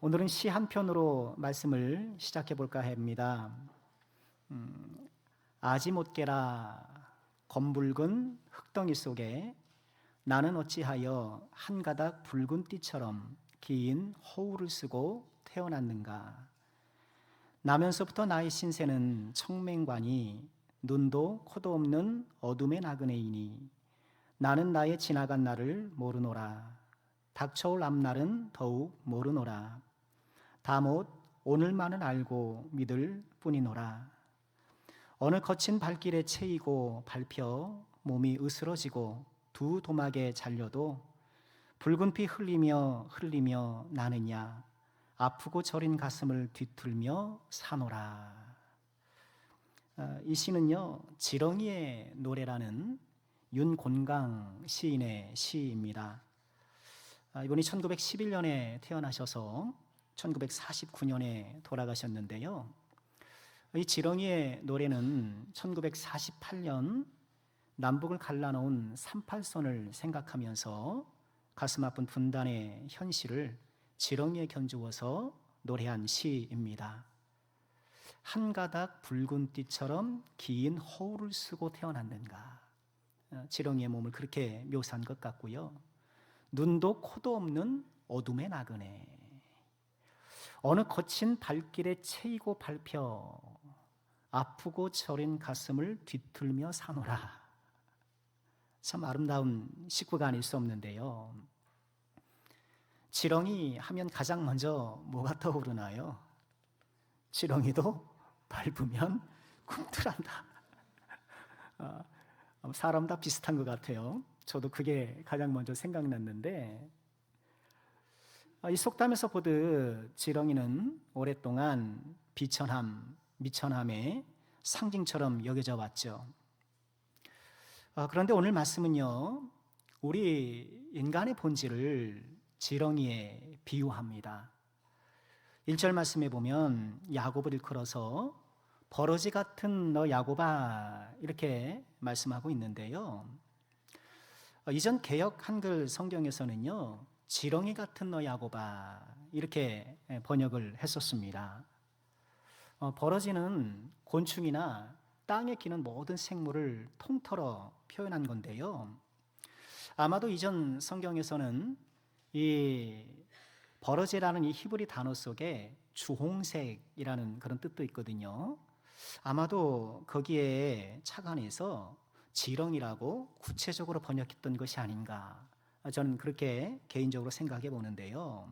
오늘은 시 한 편으로 말씀을 시작해 볼까 합니다. 아지 못 깨라 검붉은 흙덩이 속에 나는 어찌하여 한 가닥 붉은 띠처럼 긴 허울을 쓰고 태어났는가. 나면서부터 나의 신세는 청맹관이 눈도 코도 없는 어둠의 나그네이니 나는 나의 지나간 날을 모르노라. 닥쳐올 앞날은 더욱 모르노라. 다 못 오늘만은 알고 믿을 뿐이노라. 어느 거친 발길에 채이고 밟혀 몸이 으스러지고 두 도막에 잘려도 붉은 피 흘리며 나느냐. 아프고 저린 가슴을 뒤틀며 사노라. 이 시는요, 지렁이의 노래라는 윤곤강 시인의 시입니다. 이분이 1911년에 태어나셔서 1949년에 돌아가셨는데요. 이 지렁이의 노래는 1948년 남북을 갈라놓은 38선을 생각하면서 가슴 아픈 분단의 현실을 지렁이에 견주어서 노래한 시입니다. 한 가닥 붉은 띠처럼 긴 허울을 쓰고 태어났는가. 지렁이의 몸을 그렇게 묘사한 것 같고요. 눈도 코도 없는 어둠의 나그네. 어느 거친 발길에 채이고 밟혀 아프고 저린 가슴을 뒤틀며 사노라. 참 아름다운 식구가 아닐 수 없는데요. 지렁이 하면 가장 먼저 뭐가 떠오르나요? 지렁이도 밟으면 꿈틀한다. 사람 다 비슷한 것 같아요. 저도 그게 가장 먼저 생각났는데, 이 속담에서 보듯 지렁이는 오랫동안 비천함, 미천함의 상징처럼 여겨져 왔죠. 그런데 오늘 말씀은요, 우리 인간의 본질을 지렁이에 비유합니다. 1절 말씀에 보면 야곱을 일컬어서 버러지 같은 너 야곱아 이렇게 말씀하고 있는데요. 이전 개역 한글 성경에서는요, 지렁이 같은 너 야곱아 이렇게 번역을 했었습니다. 버러지는 곤충이나 땅에 기는 모든 생물을 통틀어 표현한 건데요. 아마도 이전 성경에서는 이 버러지라는 이 히브리 단어 속에 주홍색이라는 그런 뜻도 있거든요. 아마도 거기에 착안해서 지렁이라고 구체적으로 번역했던 것이 아닌가, 저는 그렇게 개인적으로 생각해 보는데요.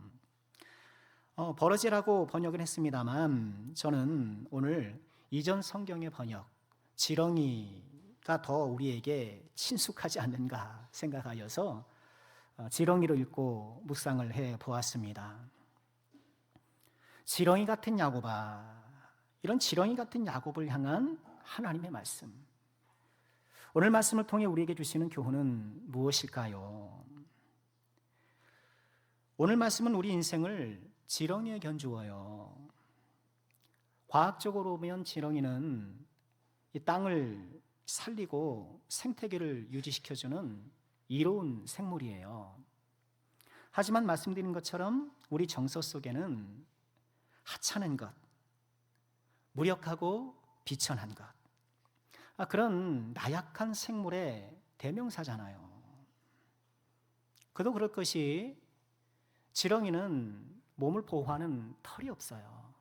버러지라고 번역을 했습니다만 저는 오늘 이전 성경의 번역 지렁이가 더 우리에게 친숙하지 않는가 생각하여서 지렁이로 읽고 묵상을 해 보았습니다. 지렁이 같은 야곱아, 이런 지렁이 같은 야곱을 향한 하나님의 말씀. 오늘 말씀을 통해 우리에게 주시는 교훈은 무엇일까요? 오늘 말씀은 우리 인생을 지렁이에 견주어요. 과학적으로 보면 지렁이는 이 땅을 살리고 생태계를 유지시켜주는 이로운 생물이에요. 하지만 말씀드린 것처럼 우리 정서 속에는 하찮은 것, 무력하고 비천한 것, 그런 나약한 생물의 대명사잖아요. 그도 그럴 것이 지렁이는 몸을 보호하는 털이 없어요.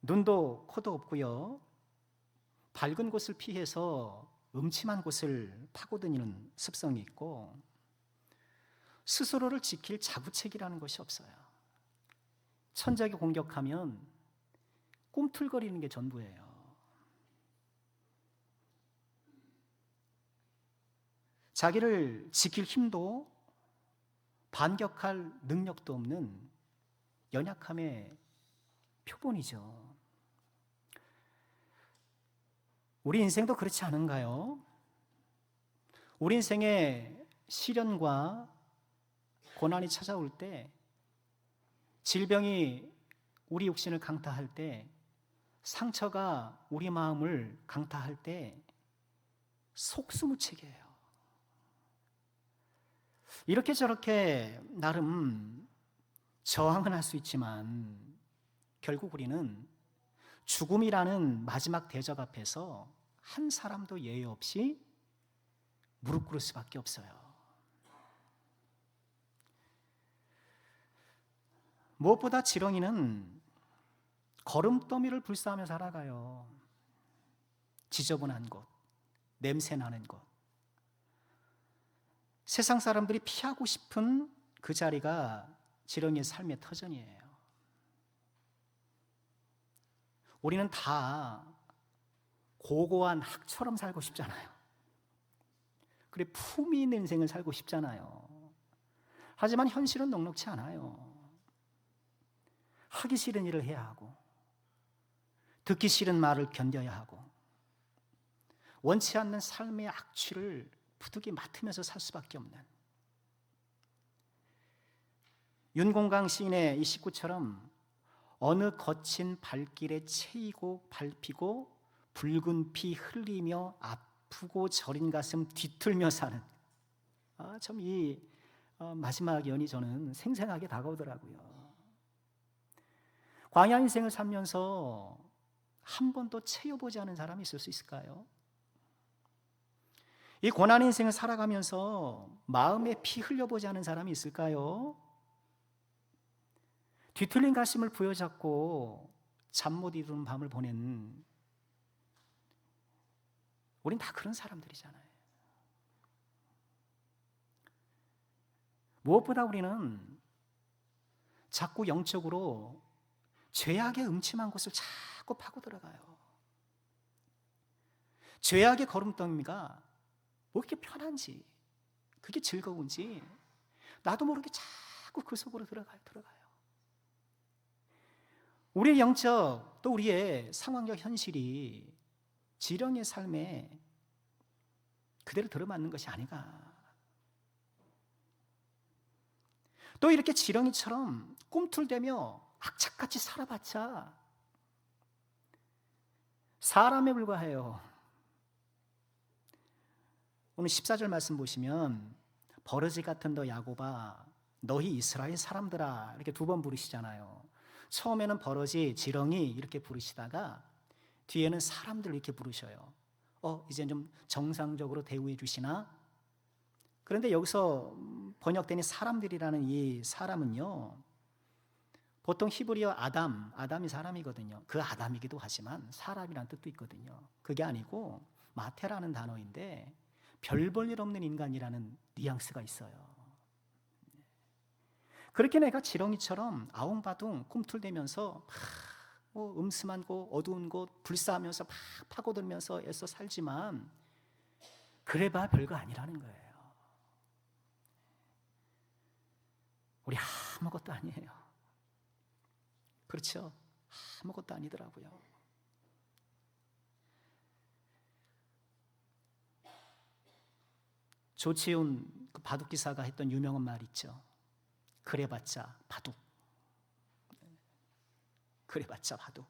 눈도 코도 없고요. 밝은 곳을 피해서 음침한 곳을 파고드는 습성이 있고 스스로를 지킬 자구책이라는 것이 없어요. 천적이 공격하면 꿈틀거리는 게 전부예요. 자기를 지킬 힘도 반격할 능력도 없는 연약함의 표본이죠. 우리 인생도 그렇지 않은가요? 우리 인생에 시련과 고난이 찾아올 때, 질병이 우리 육신을 강타할 때, 상처가 우리 마음을 강타할 때 속수무책이에요. 이렇게 저렇게 나름 저항은 할 수 있지만 결국 우리는 죽음이라는 마지막 대적 앞에서 한 사람도 예외 없이 무릎 꿇을 수밖에 없어요. 무엇보다 지렁이는 거름더미를 불사하며 살아가요. 지저분한 곳, 냄새 나는 곳, 세상 사람들이 피하고 싶은 그 자리가 지렁이의 삶의 터전이에요. 우리는 다 고고한 학처럼 살고 싶잖아요. 그래, 품위 있는 인생을 살고 싶잖아요. 하지만 현실은 넉넉지 않아요. 하기 싫은 일을 해야 하고, 듣기 싫은 말을 견뎌야 하고, 원치 않는 삶의 악취를 부득이 맡으면서 살 수밖에 없는, 윤공강 시인의 이 식구처럼 어느 거친 발길에 채이고 밟히고 붉은 피 흘리며 아프고 저린 가슴 뒤틀며 사는, 참 이 마지막 연이 저는 생생하게 다가오더라고요. 광야 인생을 살면서 한 번도 채워보지 않은 사람이 있을 수 있을까요? 이 고난 인생을 살아가면서 마음에 피 흘려보지 않은 사람이 있을까요? 뒤틀린 가슴을 부여잡고 잠 못 이루는 밤을 보낸 우린 다 그런 사람들이잖아요. 무엇보다 우리는 자꾸 영적으로 죄악의 음침한 곳을 자꾸 파고 들어가요. 죄악의 걸음더미가 뭐 이렇게 편한지, 그게 즐거운지 나도 모르게 자꾸 그 속으로 들어가요. 우리의 영적 또 우리의 상황적 현실이 지렁이의 삶에 그대로 들어맞는 것이 아닌가. 또 이렇게 지렁이처럼 꿈틀대며 악착같이 살아봤자 사람에 불과해요. 오늘 14절 말씀 보시면 버러지 같은 너 야곱아 너희 이스라엘 사람들아 이렇게 두 번 부르시잖아요. 처음에는 버러지, 지렁이 이렇게 부르시다가 뒤에는 사람들 이렇게 부르셔요. 이제 좀 정상적으로 대우해 주시나? 그런데 여기서 번역된 이 사람들이라는 이 사람은요, 보통 히브리어 아담이 사람이거든요. 그 아담이기도 하지만 사람이라는 뜻도 있거든요. 그게 아니고 마테라는 단어인데 별 볼 일 없는 인간이라는 뉘앙스가 있어요. 그렇게 내가 지렁이처럼 아웅바둥 꿈틀대면서 음침한 곳, 어두운 곳, 불사하면서 막 파고들면서 애써 살지만 그래봐 별거 아니라는 거예요. 우리 아무것도 아니에요. 그렇죠? 아무것도 아니더라고요. 조치훈 그 바둑 기사가 했던 유명한 말 있죠. 그래봤자 바둑. 그래봤자 바둑.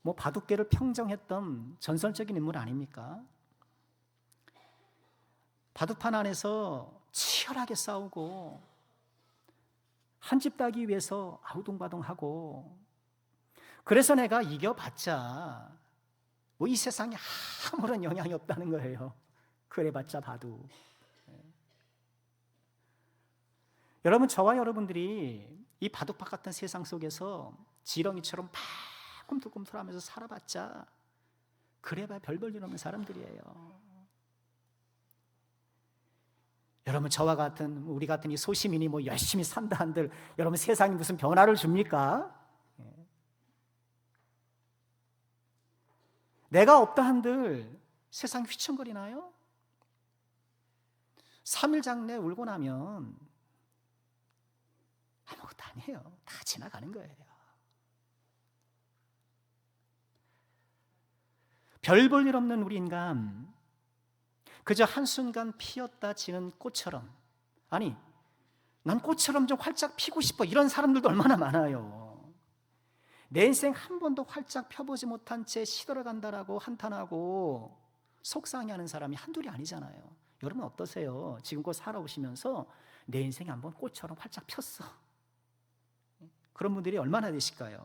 뭐 바둑계를 평정했던 전설적인 인물 아닙니까? 바둑판 안에서 치열하게 싸우고 한 집 따기 위해서 아우동바동하고, 그래서 내가 이겨봤자 뭐 이 세상에 아무런 영향이 없다는 거예요. 그래봤자 바둑. 여러분, 저와 여러분들이 이 바둑밭 같은 세상 속에서 지렁이처럼 막 꿈틀꿈틀하면서 살아봤자 그래봐야 별 볼 일 없는 사람들이에요. 여러분, 저와 같은 우리 같은 이 소시민이 뭐 열심히 산다 한들 여러분 세상이 무슨 변화를 줍니까? 내가 없다 한들 세상 휘청거리나요? 3일 장례 울고 나면 아무것도 아니에요. 다 지나가는 거예요. 별 볼 일 없는 우리 인간, 그저 한순간 피었다 지는 꽃처럼, 아니 난 꽃처럼 좀 활짝 피고 싶어 이런 사람들도 얼마나 많아요. 내 인생 한 번도 활짝 펴보지 못한 채 시들어간다라고 한탄하고 속상해하는 사람이 한둘이 아니잖아요. 여러분 어떠세요? 지금껏 살아오시면서 내 인생이 한번 꽃처럼 활짝 폈어. 그런 분들이 얼마나 되실까요?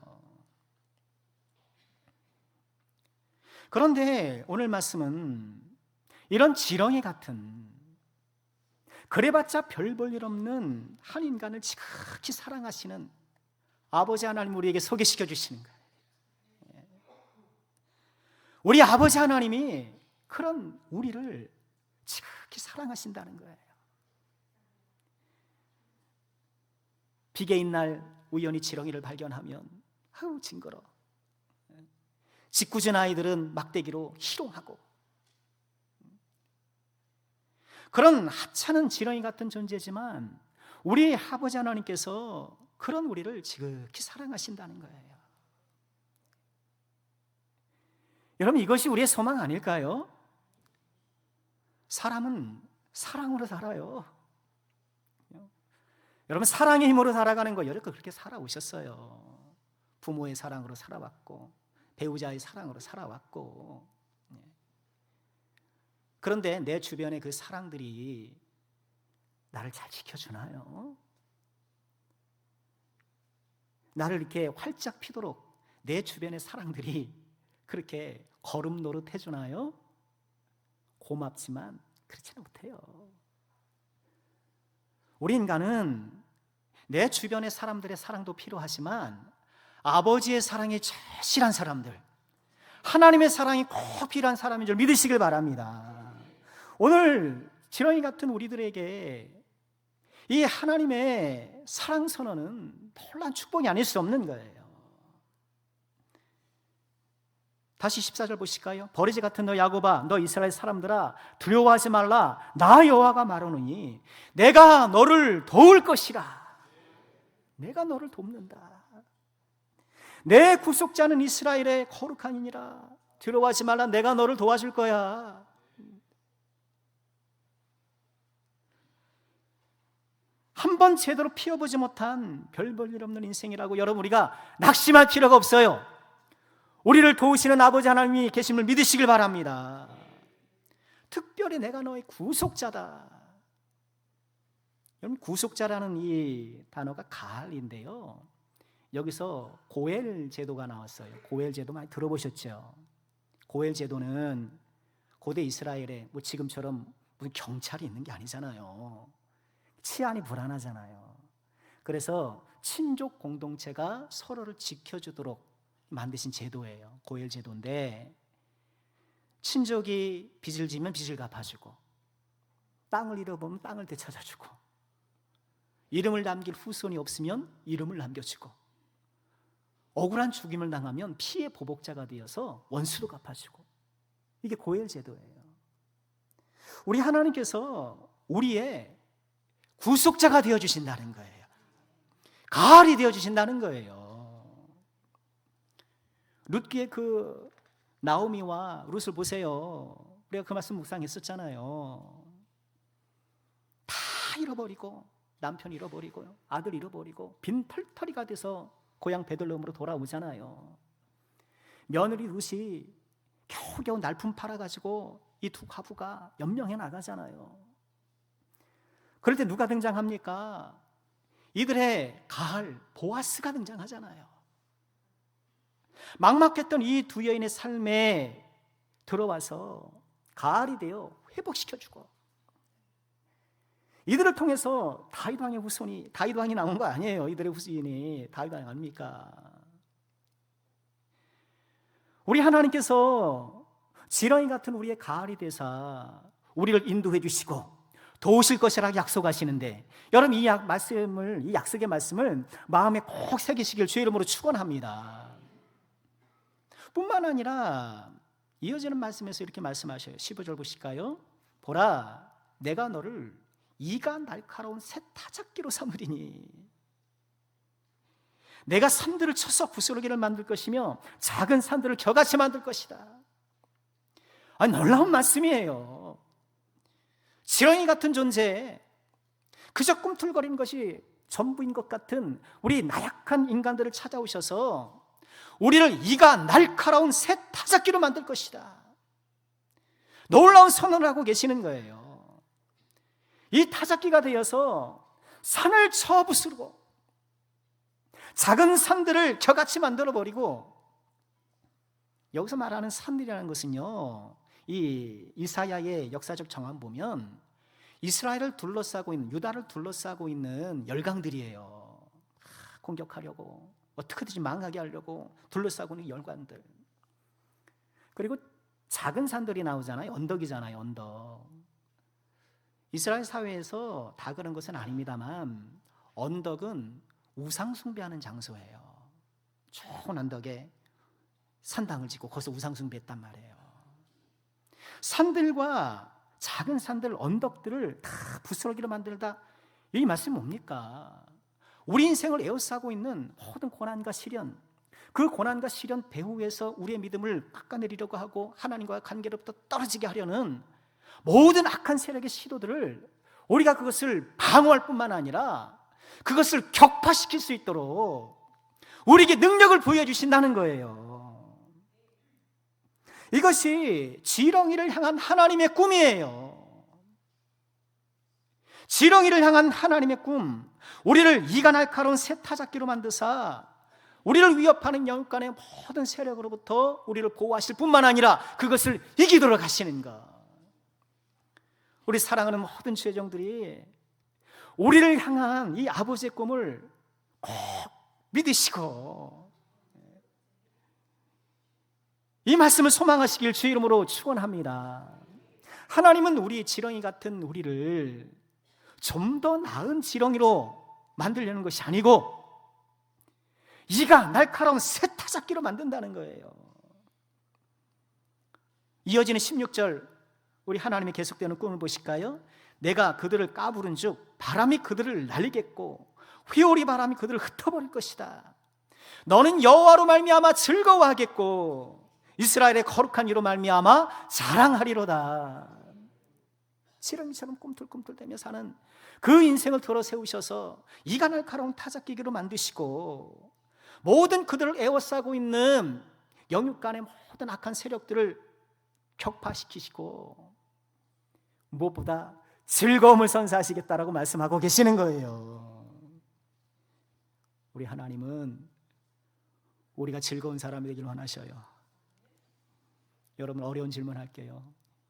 그런데 오늘 말씀은 이런 지렁이 같은, 그래봤자 별 볼 일 없는 한 인간을 지극히 사랑하시는 아버지 하나님 우리에게 소개시켜 주시는 거예요. 우리 아버지 하나님이 그런 우리를 지극히 사랑하신다는 거예요. 비계인 날 우연히 지렁이를 발견하면 아우 징그러. 짓궂은 아이들은 막대기로 희롱하고, 그런 하찮은 지렁이 같은 존재지만 우리 아버지 하나님께서 그런 우리를 지극히 사랑하신다는 거예요. 여러분, 이것이 우리의 소망 아닐까요? 사람은 사랑으로 살아요. 여러분, 사랑의 힘으로 살아가는 거 여태껏 그렇게 살아오셨어요. 부모의 사랑으로 살아왔고, 배우자의 사랑으로 살아왔고. 그런데 내 주변의 그 사랑들이 나를 잘 지켜주나요? 나를 이렇게 활짝 피도록 내 주변의 사랑들이 그렇게 걸음 노릇 해주나요? 고맙지만 그렇지는 못해요. 우리 인간은 내 주변의 사람들의 사랑도 필요하지만 아버지의 사랑이 절실한 사람들, 하나님의 사랑이 꼭 필요한 사람인 줄 믿으시길 바랍니다. 오늘 지렁이 같은 우리들에게 이 하나님의 사랑 선언은 놀라운 축복이 아닐 수 없는 거예요. 다시 14절 보실까요? 버리지 같은 너 야곱아, 너 이스라엘 사람들아, 두려워하지 말라. 나 여호와가 말하노니 내가 너를 도울 것이라. 내가 너를 돕는다. 내 구속자는 이스라엘의 거룩한 이니라. 두려워하지 말라. 내가 너를 도와줄 거야. 한 번 제대로 피워보지 못한 별 볼 일 없는 인생이라고 여러분, 우리가 낙심할 필요가 없어요. 우리를 도우시는 아버지 하나님이 계심을 믿으시길 바랍니다. 특별히 내가 너의 구속자다. 여러분, 구속자라는 이 단어가 가을인데요, 여기서 고엘 제도가 나왔어요. 고엘 제도 많이 들어보셨죠? 고엘 제도는 고대 이스라엘에 뭐 지금처럼 무슨 경찰이 있는 게 아니잖아요. 치안이 불안하잖아요. 그래서 친족 공동체가 서로를 지켜주도록 만드신 제도예요. 고엘 제도인데, 친족이 빚을 지면 빚을 갚아주고, 땅을 잃어보면 땅을 되찾아주고, 이름을 남길 후손이 없으면 이름을 남겨주고, 억울한 죽임을 당하면 피해 보복자가 되어서 원수도 갚아주고, 이게 고엘 제도예요. 우리 하나님께서 우리의 구속자가 되어주신다는 거예요. 가을이 되어주신다는 거예요. 룻기의 그 나오미와 룻을 보세요. 우리가 그 말씀 묵상했었잖아요. 다 잃어버리고, 남편 잃어버리고, 아들 잃어버리고, 빈털터리가 돼서 고향 베들레헴으로 돌아오잖아요. 며느리 룻이 겨우겨우 날품 팔아가지고 이 두 과부가 연명해 나가잖아요. 그럴 때 누가 등장합니까? 이들의 가을 보아스가 등장하잖아요. 막막했던 이 두 여인의 삶에 들어와서 가을이 되어 회복시켜주고, 이들을 통해서 다윗 왕의 후손이, 다윗 왕이 나온 거 아니에요. 이들의 후손이 다윗 왕이 아닙니까? 우리 하나님께서 지렁이 같은 우리의 가을이 되사 우리를 인도해 주시고 도우실 것이라고 약속하시는데, 여러분, 이 약속의 말씀을 마음에 꼭 새기시길 주의 이름으로 축원합니다. 뿐만 아니라 이어지는 말씀에서 이렇게 말씀하셔요. 15절 보실까요? 보라, 내가 너를 이가 날카로운 새 타작기로 삼으리니 내가 산들을 쳐서 부스러기를 만들 것이며 작은 산들을 겨같이 만들 것이다. 아니, 놀라운 말씀이에요. 지렁이 같은 존재, 그저 꿈틀거리는 것이 전부인 것 같은 우리 나약한 인간들을 찾아오셔서 우리를 이가 날카로운 새 타작기로 만들 것이다. 놀라운 선언을 하고 계시는 거예요. 이 타작기가 되어서 산을 쳐 부수고 작은 산들을 겨같이 만들어버리고, 여기서 말하는 산들이라는 것은요, 이 이사야의 역사적 정황 보면 이스라엘을 둘러싸고 있는, 유다를 둘러싸고 있는 열강들이에요. 공격하려고, 어떻게든지 망하게 하려고 둘러싸고 있는 열강들. 그리고 작은 산들이 나오잖아요. 언덕이잖아요. 언덕. 이스라엘 사회에서 다 그런 것은 아닙니다만 언덕은 우상 숭배하는 장소예요. 좋은 언덕에 산당을 짓고 거기서 우상 숭배했단 말이에요. 산들과 작은 산들, 언덕들을 다 부스러기로 만들다, 이 말씀이 뭡니까? 우리 인생을 에워싸고 있는 모든 고난과 시련, 그 고난과 시련 배후에서 우리의 믿음을 깎아내리려고 하고 하나님과의 관계로부터 떨어지게 하려는 모든 악한 세력의 시도들을 우리가 그것을 방어할 뿐만 아니라 그것을 격파시킬 수 있도록 우리에게 능력을 부여해 주신다는 거예요. 이것이 지렁이를 향한 하나님의 꿈이에요. 지렁이를 향한 하나님의 꿈, 우리를 이가 날카로운 새 타작기로 만드사 우리를 위협하는 영육간의 모든 세력으로부터 우리를 보호하실 뿐만 아니라 그것을 이기도록 하시는 것. 우리 사랑하는 모든 죄종들이 우리를 향한 이 아버지의 꿈을 꼭 믿으시고 이 말씀을 소망하시길 주의 이름으로 축원합니다. 하나님은 우리 지렁이 같은 우리를 좀 더 나은 지렁이로 만들려는 것이 아니고 이가 날카로운 새 타작기로 만든다는 거예요. 이어지는 16절, 우리 하나님의 계속되는 꿈을 보실까요? 내가 그들을 까부른 즉 바람이 그들을 날리겠고 회오리 바람이 그들을 흩어버릴 것이다. 너는 여호와로 말미암아 즐거워하겠고 이스라엘의 거룩한 이로 말미암아 자랑하리로다. 지렁이처럼 꿈틀꿈틀대며 사는 그 인생을 들어 세우셔서 이가 날카로운 타작기기로 만드시고 모든 그들을 에워싸고 있는 영육간의 모든 악한 세력들을 격파시키시고 무엇보다 즐거움을 선사하시겠다라고 말씀하고 계시는 거예요. 우리 하나님은 우리가 즐거운 사람이 되길 원하셔요. 여러분, 어려운 질문 할게요.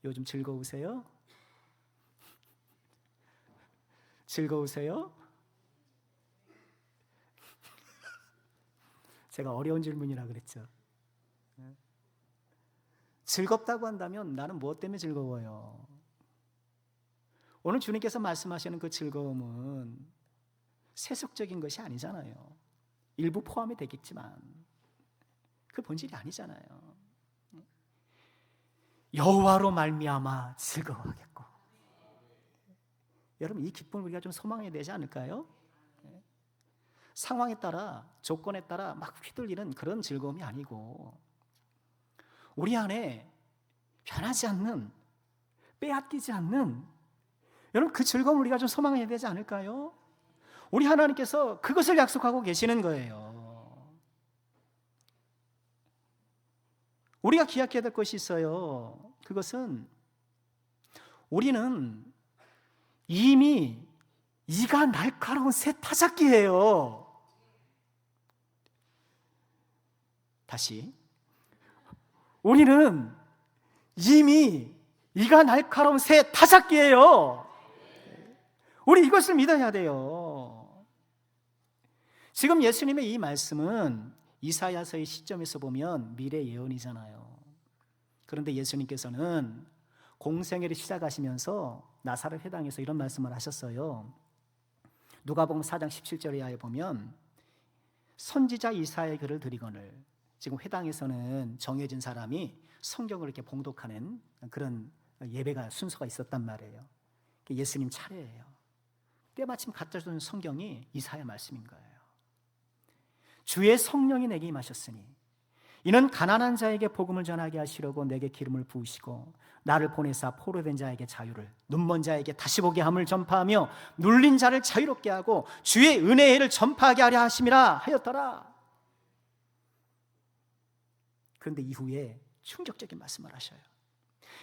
요즘 즐거우세요? 즐거우세요? 제가 어려운 질문이라 그랬죠. 즐겁다고 한다면 나는 무엇 때문에 즐거워요? 오늘 주님께서 말씀하시는 그 즐거움은 세속적인 것이 아니잖아요. 일부 포함이 되겠지만 그 본질이 아니잖아요. 여호와로 말미암아 즐거워하겠고. 여러분, 이 기쁨을 우리가 좀 소망해야 되지 않을까요? 상황에 따라, 조건에 따라 막 휘둘리는 그런 즐거움이 아니고 우리 안에 변하지 않는, 빼앗기지 않는, 여러분 그 즐거움을 우리가 좀 소망해야 되지 않을까요? 우리 하나님께서 그것을 약속하고 계시는 거예요. 우리가 기억해야 될 것이 있어요. 그것은 우리는 이미 이가 날카로운 새 타작기예요. 다시, 우리는 이미 이가 날카로운 새 타작기예요. 우리 이것을 믿어야 돼요. 지금 예수님의 이 말씀은 이사야서의 시점에서 보면 미래 예언이잖아요. 그런데 예수님께서는 공생애를 시작하시면서 나사렛 회당에서 이런 말씀을 하셨어요. 누가복음 4장 17절에 보면 선지자 이사야의 글을 드리거늘, 지금 회당에서는 정해진 사람이 성경을 이렇게 봉독하는 그런 예배가 순서가 있었단 말이에요. 예수님 차례예요. 때마침 갖다 준 성경이 이사야 말씀인 거예요. 주의 성령이 내게 임하셨으니 이는 가난한 자에게 복음을 전하게 하시려고 내게 기름을 부으시고 나를 보내사 포로된 자에게 자유를, 눈먼 자에게 다시 보게 함을 전파하며 눌린 자를 자유롭게 하고 주의 은혜의 해를 전파하게 하려 하심이라 하였더라. 그런데 이후에 충격적인 말씀을 하셔요.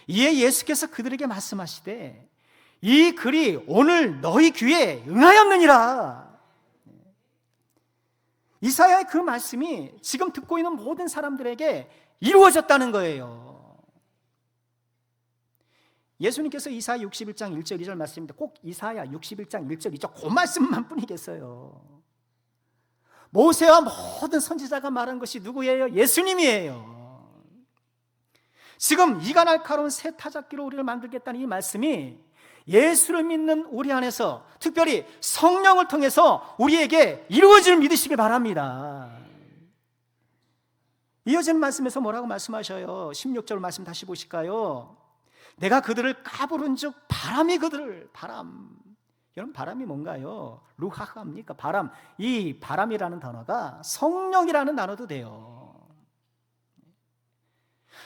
이에 예수께서 그들에게 말씀하시되 이 글이 오늘 너희 귀에 응하였느니라. 이사야의 그 말씀이 지금 듣고 있는 모든 사람들에게 이루어졌다는 거예요. 예수님께서 이사야 61장 1절 2절 말씀입니다. 꼭 이사야 61장 1절 2절 그 말씀만 뿐이겠어요. 모세와 모든 선지자가 말한 것이 누구예요? 예수님이에요. 지금 이가 날카로운 새 타작기로 우리를 만들겠다는 이 말씀이 예수를 믿는 우리 안에서 특별히 성령을 통해서 우리에게 이루어질 믿으시기 바랍니다. 이어지는 말씀에서 뭐라고 말씀하셔요? 16절 말씀 다시 보실까요? 내가 그들을 까부른 즉 바람이 그들을 여러분 바람이 뭔가요? 루하합니까? 바람. 이 바람이라는 단어가 성령이라는 단어도 돼요.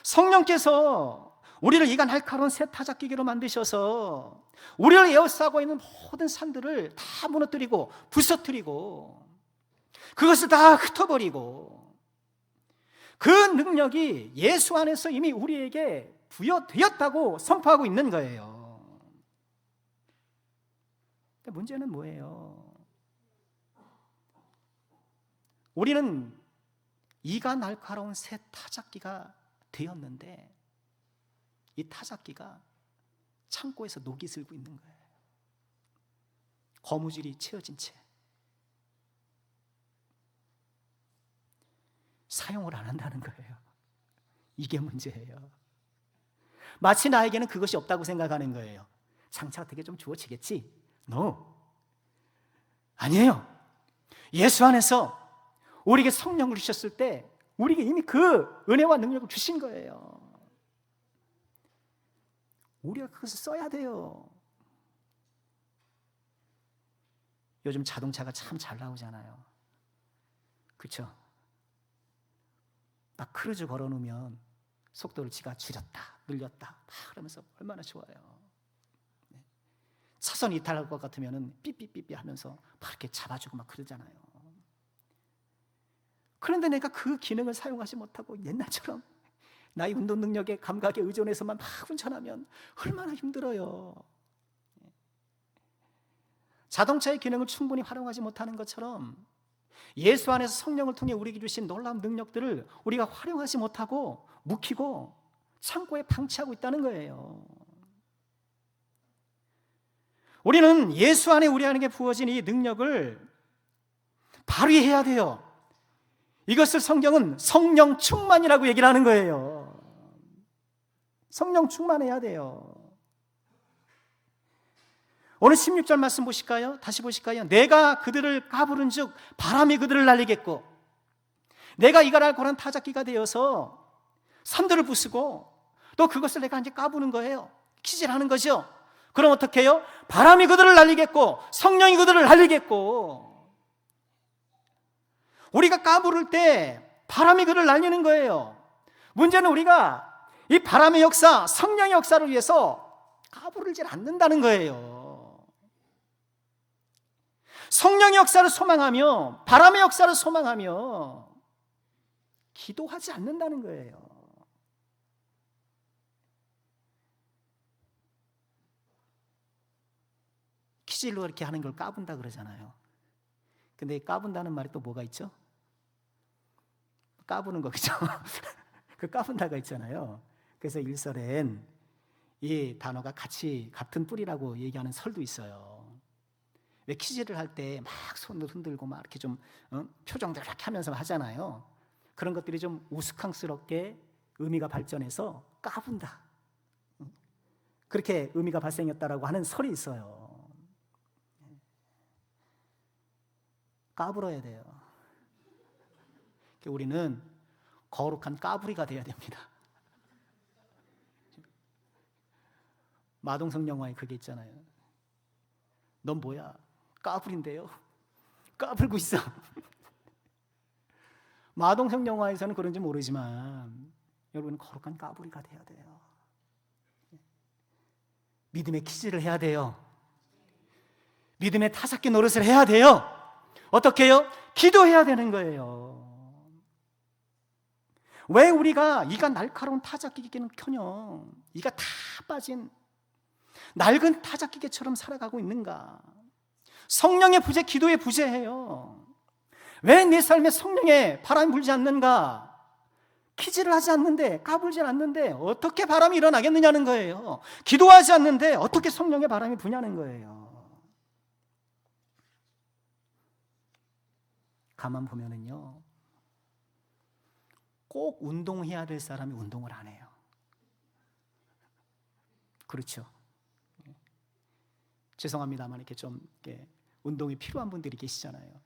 성령께서 우리를 이가 날카로운 새 타작기기로 만드셔서 우리를 에워싸고 있는 모든 산들을 다 무너뜨리고 부서뜨리고 그것을 다 흩어버리고 그 능력이 예수 안에서 이미 우리에게 부여되었다고 선포하고 있는 거예요. 근데 문제는 뭐예요? 우리는 이가 날카로운 새 타작기가 되었는데 이 타작기가 창고에서 녹이 슬고 있는 거예요. 거무줄이 채워진 채 사용을 안 한다는 거예요. 이게 문제예요. 마치 나에게는 그것이 없다고 생각하는 거예요. 장차 어떻게 좀 주어지겠지? No. 아니에요. 예수 안에서 우리에게 성령을 주셨을 때 우리에게 이미 그 은혜와 능력을 주신 거예요. 우리가 그것을 써야 돼요. 요즘 자동차가 참 잘 나오잖아요. 그렇죠? 막 크루즈 걸어놓으면 속도를 지가 줄였다 늘렸다 막 그러면서 얼마나 좋아요. 차선 이탈할 것 같으면 삐삐삐삐 하면서 막 이렇게 잡아주고 막 그러잖아요. 그런데 내가 그 기능을 사용하지 못하고 옛날처럼 나의 운동 능력의 감각에 의존해서만 막 운전하면 얼마나 힘들어요. 자동차의 기능을 충분히 활용하지 못하는 것처럼 예수 안에서 성령을 통해 우리에게 주신 놀라운 능력들을 우리가 활용하지 못하고 묵히고 창고에 방치하고 있다는 거예요. 우리는 예수 안에 우리 안에게 부어진 이 능력을 발휘해야 돼요. 이것을 성경은 성령 충만이라고 얘기를 하는 거예요. 성령 충만해야 돼요. 오늘 16절 말씀 보실까요? 다시 보실까요? 내가 그들을 까부른 즉 바람이 그들을 날리겠고 내가 이가 날카로운 타작기가 되어서 산들을 부수고 또 그것을 내가 이제 까부는 거예요. 키질하는 거죠. 그럼 어떻게 해요? 바람이 그들을 날리겠고 성령이 그들을 날리겠고 우리가 까부를 때 바람이 그를 날리는 거예요. 문제는 우리가 이 바람의 역사, 성령의 역사를 위해서 까부르질 않는다는 거예요. 성령의 역사를 소망하며 바람의 역사를 소망하며 기도하지 않는다는 거예요. 키질로 이렇게 하는 걸 까분다 그러잖아요. 근데 까분다는 말이 또 뭐가 있죠? 까부는 거겠죠. 그 까분다가 있잖아요. 그래서 일설엔 이 단어가 같은 뿌리라고 얘기하는 설도 있어요. 왜 키질을 할 때 막 손을 흔들고 막 이렇게 좀 표정들 이렇게 하면서 하잖아요. 그런 것들이 좀 우스꽝스럽게 의미가 발전해서 까분다 그렇게 의미가 발생했다라고 하는 설이 있어요. 까불어야 돼요. 우리는 거룩한 까불이가 돼야 됩니다. 마동석 영화에 그게 있잖아요. 넌 뭐야? 까불인데요. 까불고 있어. 마동석 영화에서는 그런지 모르지만 여러분은 거룩한 까불이가 돼야 돼요. 믿음의 키즈를 해야 돼요. 믿음의 타작기 노릇을 해야 돼요. 어떻게 해요? 기도해야 되는 거예요. 왜 우리가 이가 날카로운 타작기계는커녕 이가 다 빠진 낡은 타작기계처럼 살아가고 있는가? 성령의 부재, 기도의 부재예요. 왜 내 삶에 성령의 바람이 불지 않는가? 기지를 하지 않는데, 까불지 않는데 어떻게 바람이 일어나겠느냐는 거예요. 기도하지 않는데 어떻게 성령의 바람이 부냐는 거예요. 가만 보면은요, 꼭 운동해야 될 사람이 운동을 안 해요. 그렇죠? 죄송합니다만 이렇게 좀 운동이 필요한 분들이 계시잖아요.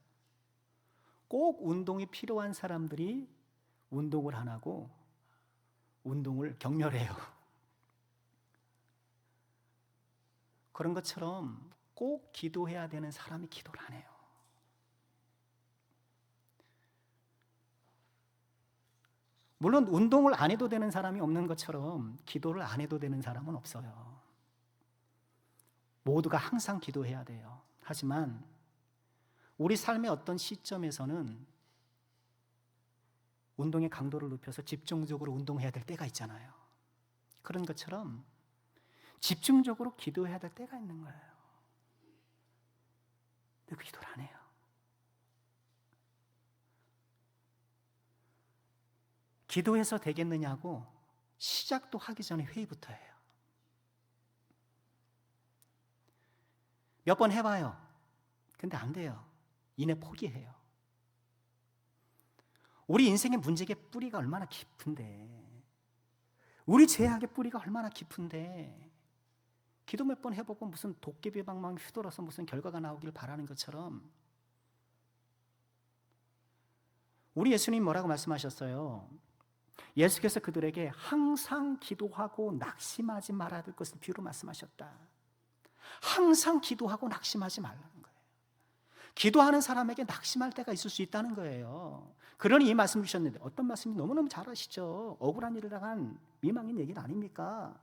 꼭 운동이 필요한 사람들이 운동을 안 하고 운동을 격렬해요. 그런 것처럼 꼭 기도해야 되는 사람이 기도를 안 해요. 물론 운동을 안 해도 되는 사람이 없는 것처럼 기도를 안 해도 되는 사람은 없어요. 모두가 항상 기도해야 돼요. 하지만 우리 삶의 어떤 시점에서는 운동의 강도를 높여서 집중적으로 운동해야 될 때가 있잖아요. 그런 것처럼 집중적으로 기도해야 될 때가 있는 거예요. 근데 그 기도를 안 해요. 기도해서 되겠느냐고 시작도 하기 전에 회의부터 해요. 몇 번 해봐요. 근데 안 돼요. 이내 포기해요. 우리 인생의 문제의 뿌리가 얼마나 깊은데, 우리 죄악의 뿌리가 얼마나 깊은데, 기도 몇 번 해보고 무슨 도깨비 방망이 휘둘러서 무슨 결과가 나오길 바라는 것처럼, 우리 예수님 뭐라고 말씀하셨어요? 예수께서 그들에게 항상 기도하고 낙심하지 말아야 될 것을 비유로 말씀하셨다. 항상 기도하고 낙심하지 말라는 거예요. 기도하는 사람에게 낙심할 때가 있을 수 있다는 거예요. 그러니 이 말씀 주셨는데, 어떤 말씀이 너무너무 잘 아시죠? 억울한 일을 당한 미망인 얘기는 아닙니까?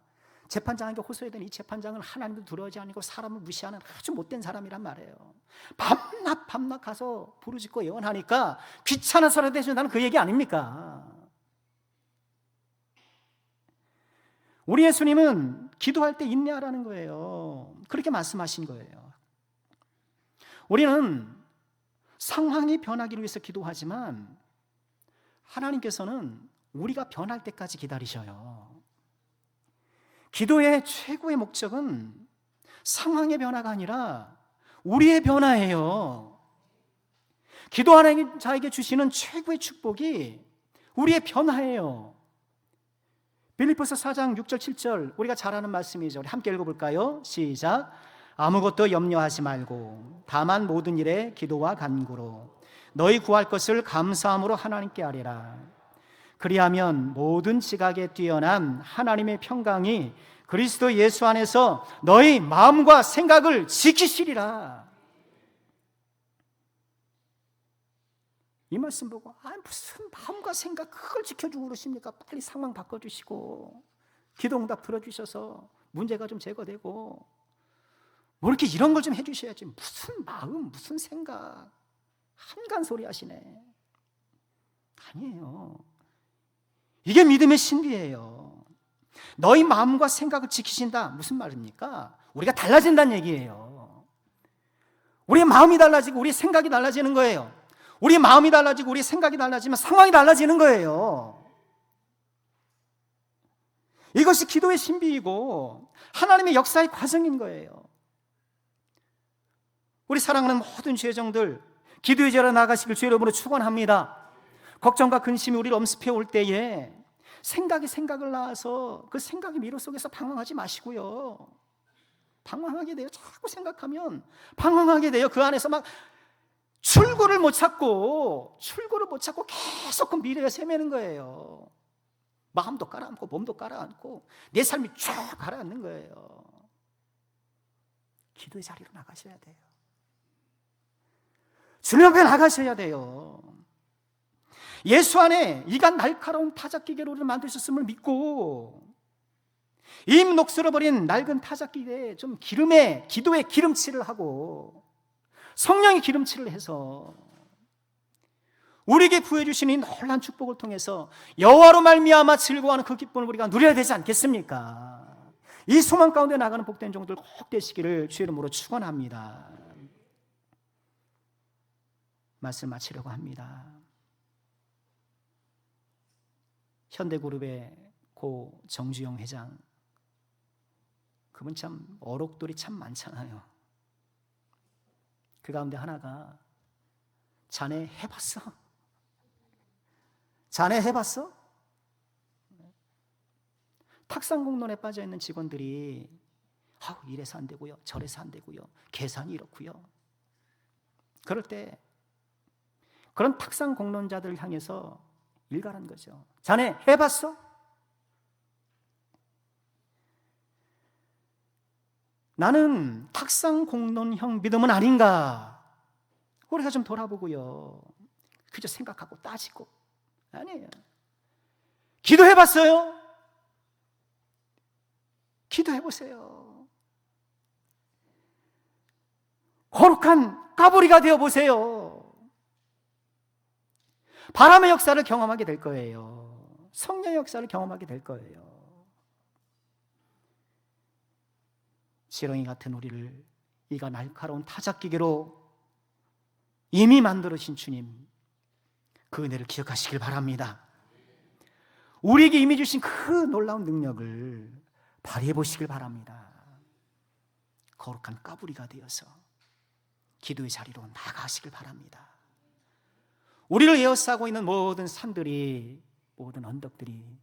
재판장에게 호소해야 되는 이 재판장은 하나님도 두려워하지 않고 사람을 무시하는 아주 못된 사람이란 말이에요. 밤낮 가서 부르짖고 예언하니까 귀찮아서라도 해준다는 그 얘기 아닙니까? 우리 예수님은 기도할 때 인내하라는 거예요. 그렇게 말씀하신 거예요. 우리는 상황이 변하기를 위해서 기도하지만 하나님께서는 우리가 변할 때까지 기다리셔요. 기도의 최고의 목적은 상황의 변화가 아니라 우리의 변화예요. 기도하는 자에게 주시는 최고의 축복이 우리의 변화예요. 빌립보서 4장 6절 7절 우리가 잘 아는 말씀이죠. 우리 함께 읽어볼까요? 시작. 아무것도 염려하지 말고 다만 모든 일에 기도와 간구로 너희 구할 것을 감사함으로 하나님께 아뢰라. 그리하면 모든 지각에 뛰어난 하나님의 평강이 그리스도 예수 안에서 너희 마음과 생각을 지키시리라. 이 말씀 보고 무슨 마음과 생각 그걸 지켜주고 그러십니까? 빨리 상황 바꿔주시고 기도응답 들어주셔서 문제가 좀 제거되고 뭐 이렇게 이런 걸 좀 해주셔야지. 무슨 마음 무슨 생각 한간소리 하시네. 아니에요. 이게 믿음의 신비예요. 너희 마음과 생각을 지키신다. 무슨 말입니까? 우리가 달라진다는 얘기예요. 우리의 마음이 달라지고 우리의 생각이 달라지는 거예요. 우리 마음이 달라지고 우리 생각이 달라지면 상황이 달라지는 거예요. 이것이 기도의 신비이고 하나님의 역사의 과정인 거예요. 우리 사랑하는 모든 죄정들 기도의 자리에 나가시길 주의 이름으로 축원합니다. 걱정과 근심이 우리를 엄습해 올 때에 생각이 생각을 낳아서 그 생각의 미로 속에서 방황하지 마시고요. 방황하게 돼요. 자꾸 생각하면 방황하게 돼요. 그 안에서 막 출구를 못 찾고 계속 그 미래에 세매는 거예요. 마음도 깔아앉고 몸도 깔아앉고 내 삶이 쫙 가라앉는 거예요. 기도의 자리로 나가셔야 돼요. 주님 앞에 나가셔야 돼요. 예수 안에 이가 날카로운 타작기계로 우리를 만드셨음을 믿고 임 녹슬어버린 낡은 타작기계에 좀 기도의 기름칠을 하고 성령의 기름칠을 해서 우리에게 부여주신 이 놀라운 축복을 통해서 여호와로 말미암아 즐거워하는 그 기쁨을 우리가 누려야 되지 않겠습니까? 이 소망 가운데 나가는 복된 종들 꼭 되시기를 주의 이름으로 축원합니다. 말씀 마치려고 합니다. 현대그룹의 고 정주영 회장, 그분 참 어록들이 참 많잖아요. 그 가운데 하나가 자네 해봤어? 자네 해봤어? 탁상공론에 빠져있는 직원들이 이래서 안 되고요, 저래서 안 되고요, 계산이 이렇고요. 그럴 때 그런 탁상공론자들을 향해서 일갈한 거죠. 자네 해봤어? 나는 탁상공론형 믿음은 아닌가? 우리가 좀 돌아보고요, 그저 생각하고 따지고. 아니에요. 기도해봤어요? 기도해보세요. 거룩한 까불이가 되어보세요. 바람의 역사를 경험하게 될 거예요. 성령의 역사를 경험하게 될 거예요. 지렁이 같은 우리를 이가 날카로운 타작기계로 이미 만들어신 주님, 그 은혜를 기억하시길 바랍니다. 우리에게 이미 주신 그 놀라운 능력을 발휘해 보시길 바랍니다. 거룩한 까불이가 되어서 기도의 자리로 나가시길 바랍니다. 우리를 에워싸고 있는 모든 산들이, 모든 언덕들이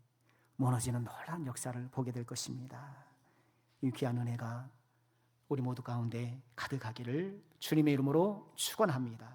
무너지는 놀라운 역사를 보게 될 것입니다. 이 귀한 은혜가 우리 모두 가운데 가득하기를 주님의 이름으로 축원합니다.